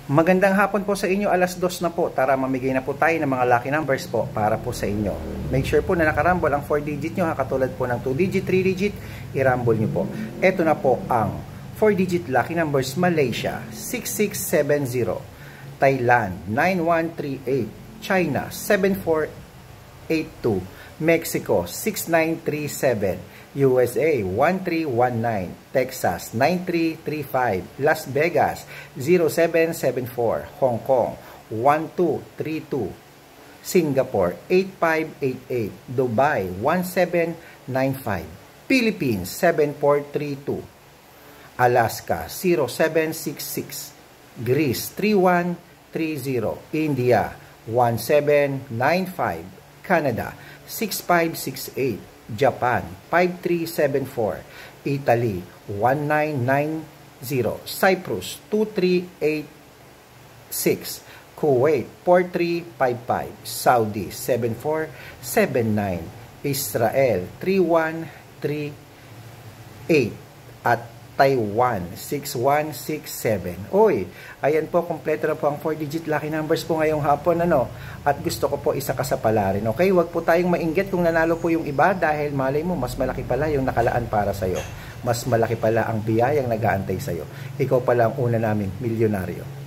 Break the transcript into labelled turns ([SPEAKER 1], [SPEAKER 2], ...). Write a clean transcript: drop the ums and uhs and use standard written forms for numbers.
[SPEAKER 1] Magandang hapon po sa inyo, alas 2 na po. Tara, mamigay na po tayo ng mga lucky numbers po para po sa inyo. Make sure po na nakarambol ang 4 digit nyo, katulad po ng 2 digit, 3 digit, irambol nyo po. Ito na po ang 4 digit lucky numbers: Malaysia 6670, Thailand 9138, China 7482, Mexico 6937, USA 1319, Texas 9335, Las Vegas 0774, Hong Kong 1232, Singapore 8588, Dubai 1795, Philippines 7432, Alaska 0766, Greece 3130, India 1795, Canada 6568, Japan 5374, Italy 1990, Cyprus 2386, Kuwait 4355, Saudi 7479, Israel 3138 at Taiwan 6167. Oy, ayan po, kompleto na po ang 4 digit lucky numbers po ngayong hapon, at gusto ko po isa ka sa palarin. Okay, wag po tayong mainggit kung nanalo po yung iba, dahil malay mo mas malaki pala yung nakalaan para sa iyo. Mas malaki pala ang biyayang nag-aantay sa iyo. Ikaw pala ang una naming milyonaryo.